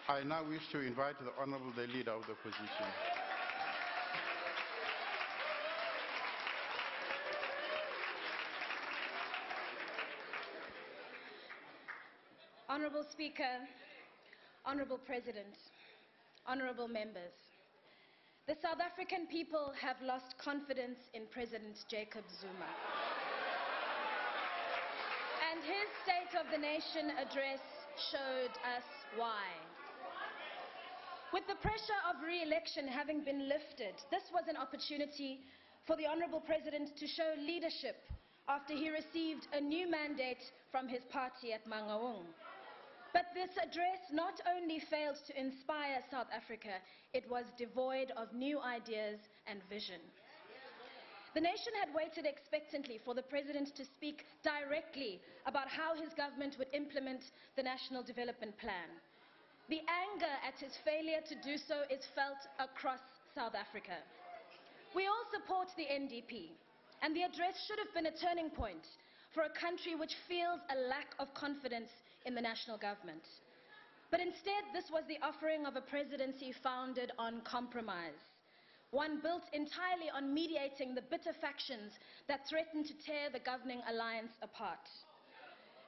I now wish to invite the Honourable the Leader of the Opposition. Honourable Speaker, Honourable President, Honourable Members, the South African people have lost confidence in President Jacob Zuma. And his State of the Nation address showed us why. With the pressure of re-election having been lifted, this was an opportunity for the Honourable President to show leadership after he received a new mandate from his party at Mangaung. But this address not only failed to inspire South Africa, it was devoid of new ideas and vision. The nation had waited expectantly for the President to speak directly about how his government would implement the National Development Plan. The anger at his failure to do so is felt across South Africa. We all support the NDP, and the address should have been a turning point for a country which feels a lack of confidence in the national government. But instead, this was the offering of a presidency founded on compromise, one built entirely on mediating the bitter factions that threaten to tear the governing alliance apart.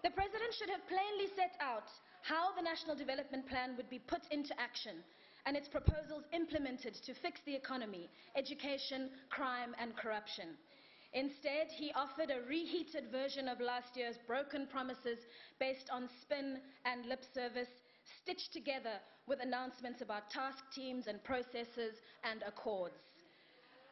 The President should have plainly set out how the National Development Plan would be put into action and its proposals implemented to fix the economy, education, crime and corruption. Instead, he offered a reheated version of last year's broken promises based on spin and lip service, stitched together with announcements about task teams and processes and accords.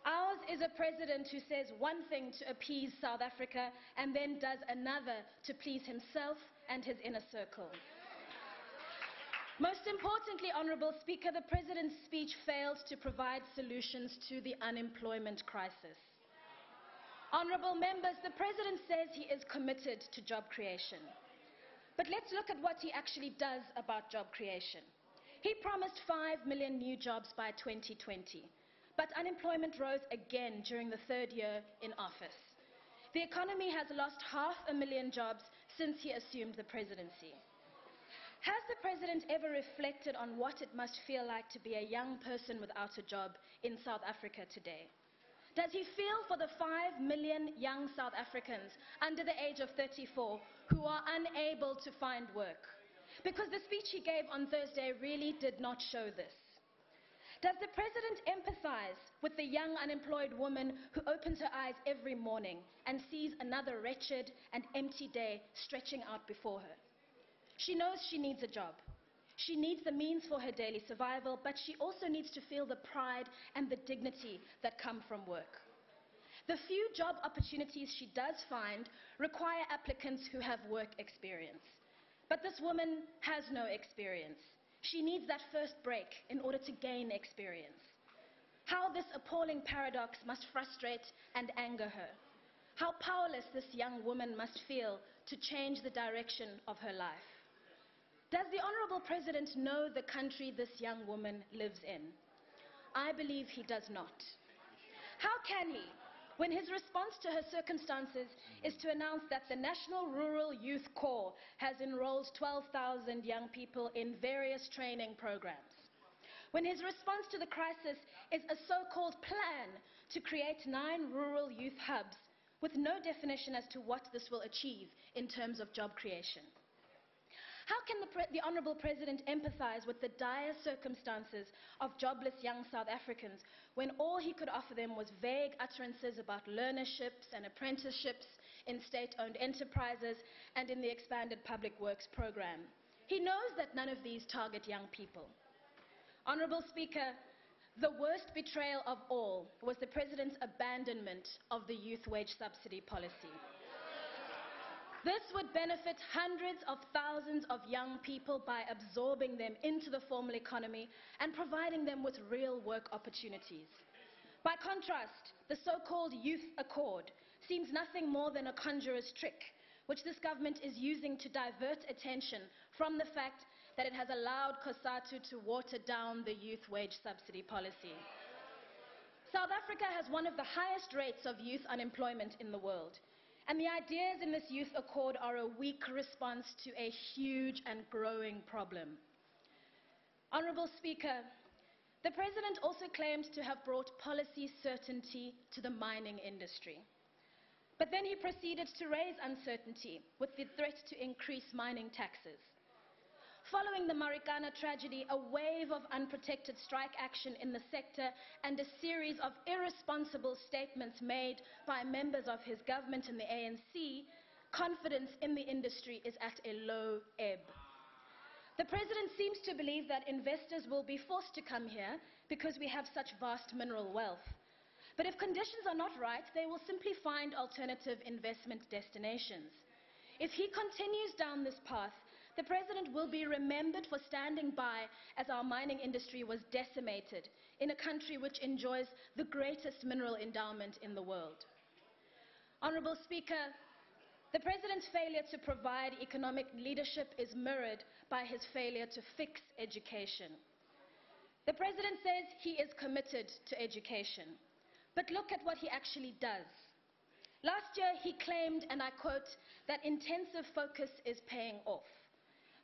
Ours is a president who says one thing to appease South Africa and then does another to please himself and his inner circle. Most importantly, Honourable Speaker, the President's speech failed to provide solutions to the unemployment crisis. Honourable members, the President says he is committed to job creation. But let's look at what he actually does about job creation. He promised 5 million new jobs by 2020, but unemployment rose again during the third year in office. The economy has lost 500,000 jobs since he assumed the presidency. Has the President ever reflected on what it must feel like to be a young person without a job in South Africa today? Does he feel for the 5 million young South Africans under the age of 34 who are unable to find work? Because the speech he gave on Thursday really did not show this. Does the President empathize with the young unemployed woman who opens her eyes every morning and sees another wretched and empty day stretching out before her? She knows she needs a job. She needs the means for her daily survival, but she also needs to feel the pride and the dignity that come from work. The few job opportunities she does find require applicants who have work experience. But this woman has no experience. She needs that first break in order to gain experience. How this appalling paradox must frustrate and anger her. How powerless this young woman must feel to change the direction of her life. Does the Honourable President know the country this young woman lives in? I believe he does not. How can he, when his response to her circumstances is to announce that the National Rural Youth Corps has enrolled 12,000 young people in various training programs? When his response to the crisis is a so-called plan to create 9 rural youth hubs with no definition as to what this will achieve in terms of job creation? How can the Honourable President empathize with the dire circumstances of jobless young South Africans when all he could offer them was vague utterances about learnerships and apprenticeships in state-owned enterprises and in the expanded public works program? He knows that none of these target young people. Honourable Speaker, the worst betrayal of all was the President's abandonment of the youth wage subsidy policy. This would benefit hundreds of thousands of young people by absorbing them into the formal economy and providing them with real work opportunities. By contrast, the so-called Youth Accord seems nothing more than a conjurer's trick, which this government is using to divert attention from the fact that it has allowed COSATU to water down the youth wage subsidy policy. South Africa has one of the highest rates of youth unemployment in the world. And the ideas in this Youth Accord are a weak response to a huge and growing problem. Honourable Speaker, the President also claimed to have brought policy certainty to the mining industry. But then he proceeded to raise uncertainty with the threat to increase mining taxes. Following the Marikana tragedy, a wave of unprotected strike action in the sector and a series of irresponsible statements made by members of his government and the ANC, confidence in the industry is at a low ebb. The President seems to believe that investors will be forced to come here because we have such vast mineral wealth. But if conditions are not right, they will simply find alternative investment destinations. If he continues down this path, the President will be remembered for standing by as our mining industry was decimated in a country which enjoys the greatest mineral endowment in the world. Honourable Speaker, the President's failure to provide economic leadership is mirrored by his failure to fix education. The President says he is committed to education, but look at what he actually does. Last year he claimed, and I quote, that intensive focus is paying off.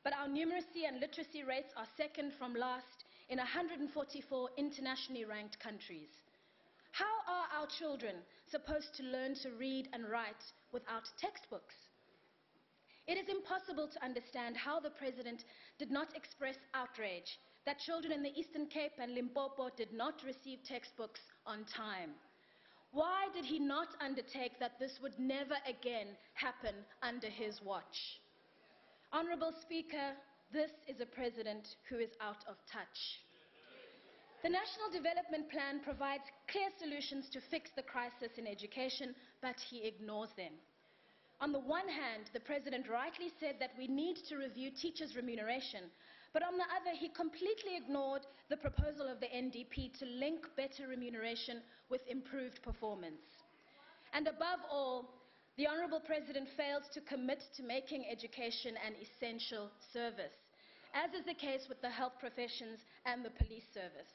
But our numeracy and literacy rates are second from last in 144 internationally ranked countries. How are our children supposed to learn to read and write without textbooks? It is impossible to understand how the President did not express outrage that children in the Eastern Cape and Limpopo did not receive textbooks on time. Why did he not undertake that this would never again happen under his watch? Honourable Speaker, this is a President who is out of touch. The National Development Plan provides clear solutions to fix the crisis in education, but he ignores them. On the one hand, the President rightly said that we need to review teachers' remuneration, but on the other, he completely ignored the proposal of the NDP to link better remuneration with improved performance. And above all, the Honourable President failed to commit to making education an essential service, as is the case with the health professions and the police service.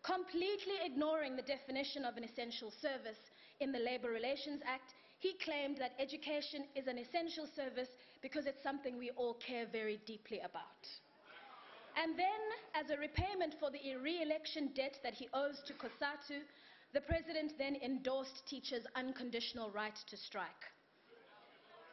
Completely ignoring the definition of an essential service in the Labour Relations Act, he claimed that education is an essential service because it's something we all care very deeply about. And then, as a repayment for the re-election debt that he owes to COSATU, the President then endorsed teachers' unconditional right to strike.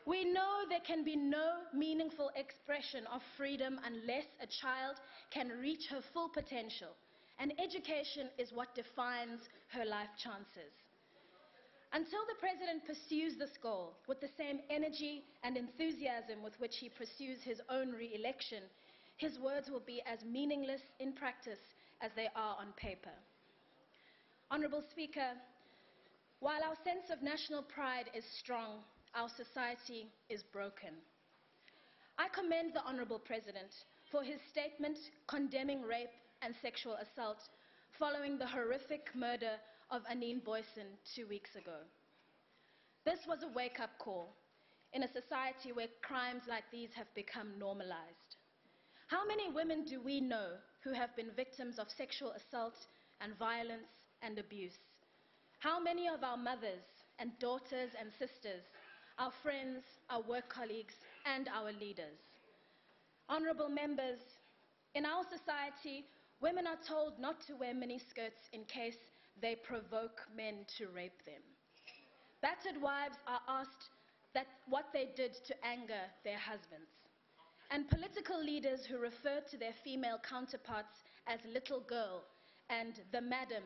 We know there can be no meaningful expression of freedom unless a child can reach her full potential, and education is what defines her life chances. Until the President pursues this goal with the same energy and enthusiasm with which he pursues his own re-election, his words will be as meaningless in practice as they are on paper. Honourable Speaker, while our sense of national pride is strong, our society is broken. I commend the Honourable President for his statement condemning rape and sexual assault following the horrific murder of Anine Booysen 2 weeks ago. This was a wake-up call in a society where crimes like these have become normalized. How many women do we know who have been victims of sexual assault and violence and abuse? How many of our mothers and daughters and sisters, our friends, our work colleagues, and our leaders? Honourable members, in our society, women are told not to wear miniskirts in case they provoke men to rape them. Battered wives are asked what they did to anger their husbands. And political leaders who refer to their female counterparts as little girl and the madam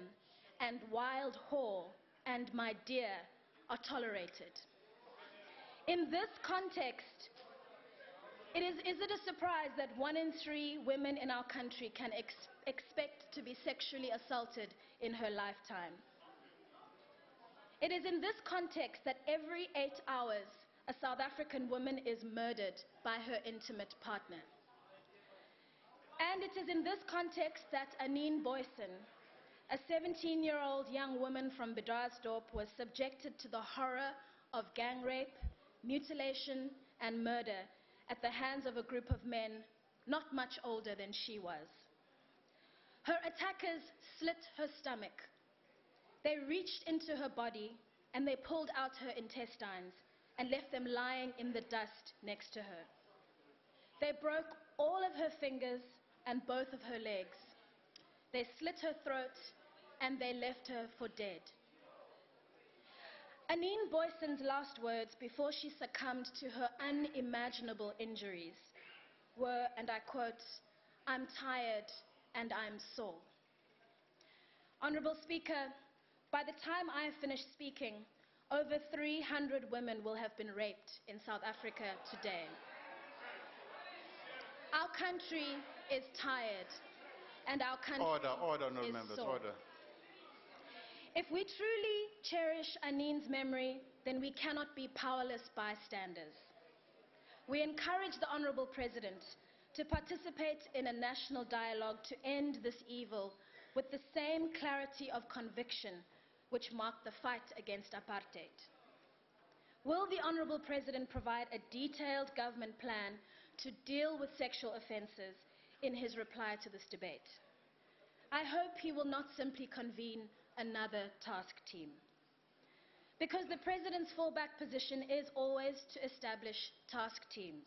and wild whore and my dear are tolerated. In this context, is it a surprise that 1 in 3 women in our country can expect to be sexually assaulted in her lifetime? It is in this context that every 8 hours, a South African woman is murdered by her intimate partner. And it is in this context that Anine Booysen, a 17-year-old young woman from Bidaarsdorp, was subjected to the horror of gang rape, mutilation, and murder at the hands of a group of men not much older than she was. Her attackers slit her stomach. They reached into her body and they pulled out her intestines and left them lying in the dust next to her. They broke all of her fingers and both of her legs. They slit her throat and they left her for dead. Anine Boyson's last words before she succumbed to her unimaginable injuries were, and I quote, "I'm tired and I'm sore." Honorable Speaker, by the time I have finished speaking, over 300 women will have been raped in South Africa today. Our country is tired, and our country Order, no is members, sore. order. If we truly cherish Anine's memory, then we cannot be powerless bystanders. We encourage the Honorable President to participate in a national dialogue to end this evil with the same clarity of conviction which marked the fight against apartheid. Will the Honorable President provide a detailed government plan to deal with sexual offences in his reply to this debate? I hope he will not simply convene another task team, because the President's fallback position is always to establish task teams.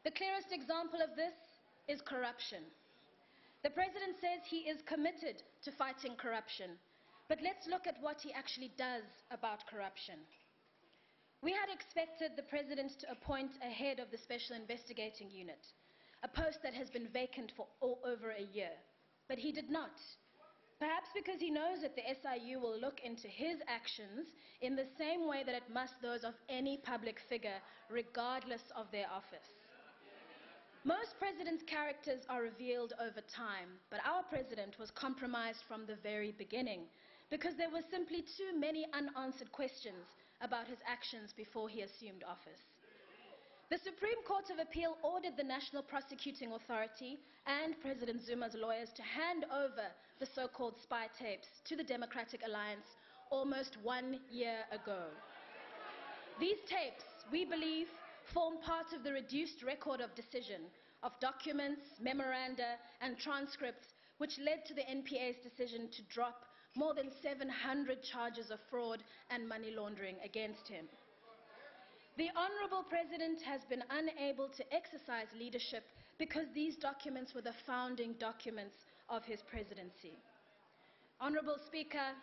The clearest example of this is corruption. The President says he is committed to fighting corruption, but let's look at what he actually does about corruption. We had expected the President to appoint a head of the Special Investigating Unit, a post that has been vacant for over a year, but he did not. Perhaps because he knows that the SIU will look into his actions in the same way that it must those of any public figure, regardless of their office. Most presidents' characters are revealed over time, but our president was compromised from the very beginning because there were simply too many unanswered questions about his actions before he assumed office. The Supreme Court of Appeal ordered the National Prosecuting Authority and President Zuma's lawyers to hand over the so-called spy tapes to the Democratic Alliance almost 1 year ago. These tapes, we believe, form part of the reduced record of decision of documents, memoranda, and transcripts which led to the NPA's decision to drop more than 700 charges of fraud and money laundering against him. The Honorable President has been unable to exercise leadership because these documents were the founding documents of his presidency. Honorable Speaker,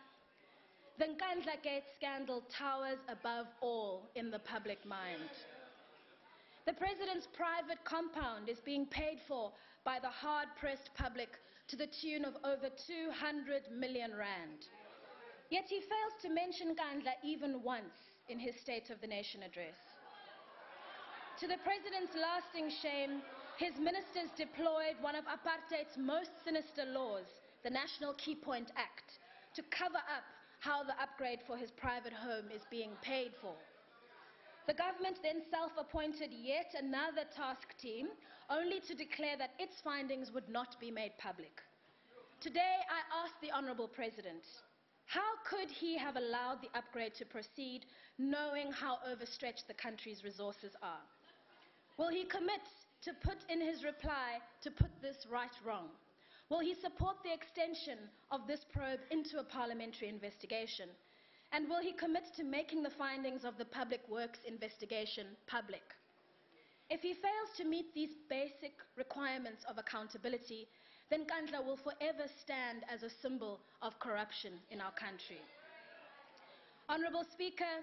the Nkandla Gate scandal towers above all in the public mind. The President's private compound is being paid for by the hard-pressed public to the tune of over 200 million rand. Yet he fails to mention Nkandla even once in his State of the Nation address. To the President's lasting shame, his ministers deployed one of apartheid's most sinister laws, the National Key Point Act, to cover up how the upgrade for his private home is being paid for. The government then self-appointed yet another task team, only to declare that its findings would not be made public. Today, I ask the Honorable President, how could he have allowed the upgrade to proceed, knowing how overstretched the country's resources are? Will he commit to put in his reply to put this right wrong? Will he support the extension of this probe into a parliamentary investigation? And will he commit to making the findings of the Public Works investigation public? If he fails to meet these basic requirements of accountability, then Nkandla will forever stand as a symbol of corruption in our country. Honorable Speaker,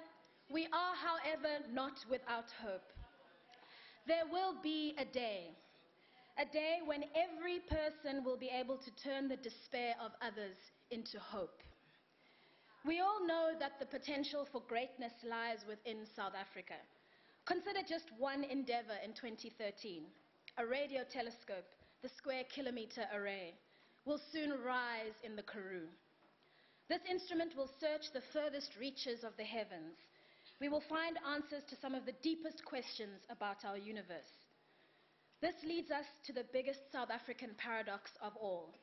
we are, however, not without hope. There will be a day when every person will be able to turn the despair of others into hope. We all know that the potential for greatness lies within South Africa. Consider just one endeavor in 2013, a radio telescope, the Square Kilometre Array, will soon rise in the Karoo. This instrument will search the furthest reaches of the heavens. We will find answers to some of the deepest questions about our universe. This leads us to the biggest South African paradox of all.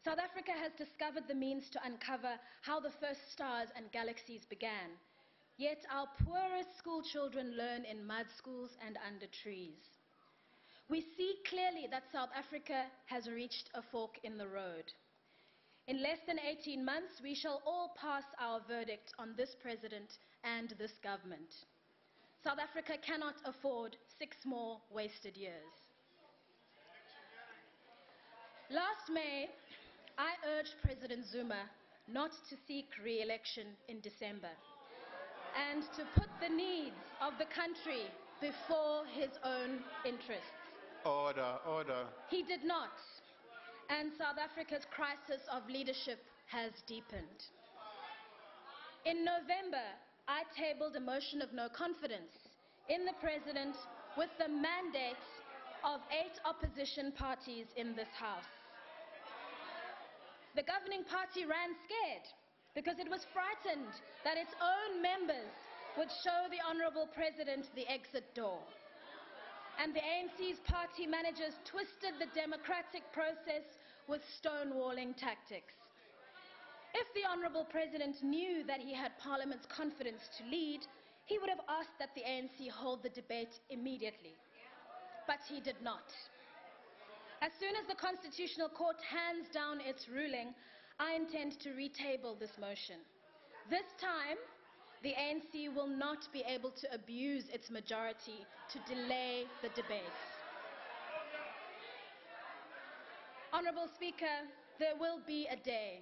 South Africa has discovered the means to uncover how the first stars and galaxies began, yet our poorest school children learn in mud schools and under trees. We see clearly that South Africa has reached a fork in the road. In less than 18 months, we shall all pass our verdict on this president and this government. South Africa cannot afford 6 more wasted years. Last May, I urged President Zuma not to seek re-election in December and to put the needs of the country before his own interests. Order, order. He did not, and South Africa's crisis of leadership has deepened. In November, I tabled a motion of no confidence in the President with the mandate of 8 opposition parties in this House. The governing party ran scared because it was frightened that its own members would show the Honourable President the exit door. And the ANC's party managers twisted the democratic process with stonewalling tactics. If the Honourable President knew that he had Parliament's confidence to lead, he would have asked that the ANC hold the debate immediately. But he did not. As soon as the Constitutional Court hands down its ruling, I intend to retable this motion. This time, the ANC will not be able to abuse its majority to delay the debate. Honourable Speaker, there will be a day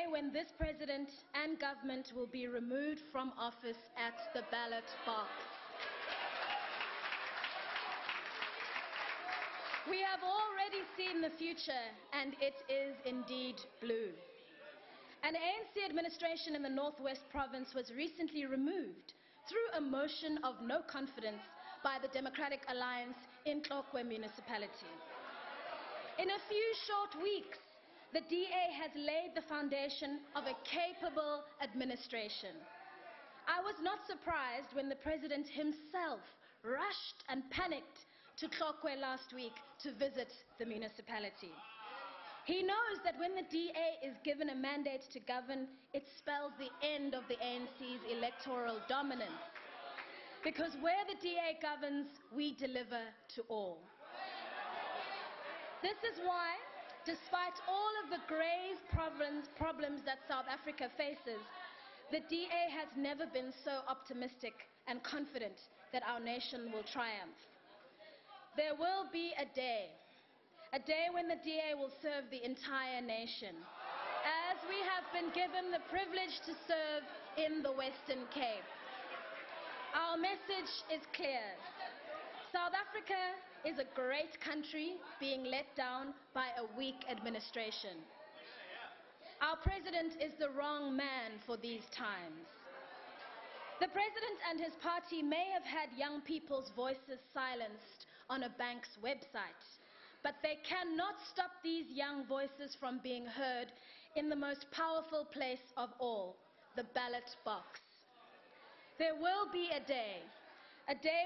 when this President and government will be removed from office at the ballot box. We have already seen the future, and it is indeed blue. An ANC administration in the Northwest Province was recently removed through a motion of no confidence by the Democratic Alliance in Tlokwe municipality. In a few short weeks, the DA has laid the foundation of a capable administration. I was not surprised when the President himself rushed and panicked to Tlokwe last week to visit the municipality. He knows that when the DA is given a mandate to govern, it spells the end of the ANC's electoral dominance. Because where the DA governs, we deliver to all. This is why, despite all of the grave problems that South Africa faces, the DA has never been so optimistic and confident that our nation will triumph. There will be a day when the DA will serve the entire nation, as we have been given the privilege to serve in the Western Cape. Our message is clear. South Africa is a great country being let down by a weak administration. Our President is the wrong man for these times. The President and his party may have had young people's voices silenced on a bank's website, but they cannot stop these young voices from being heard in the most powerful place of all, the ballot box. There will be a day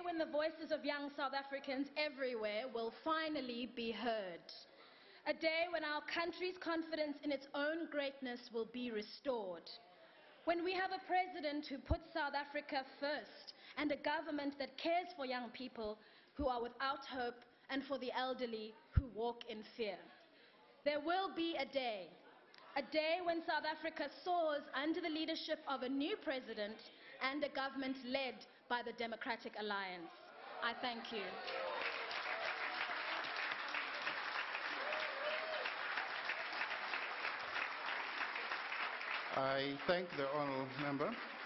when the voices of young South Africans everywhere will finally be heard. A day when our country's confidence in its own greatness will be restored. When we have a president who puts South Africa first and a government that cares for young people who are without hope and for the elderly who walk in fear. There will be a day when South Africa soars under the leadership of a new president and a government led by the Democratic Alliance. I thank you. I thank the honourable member.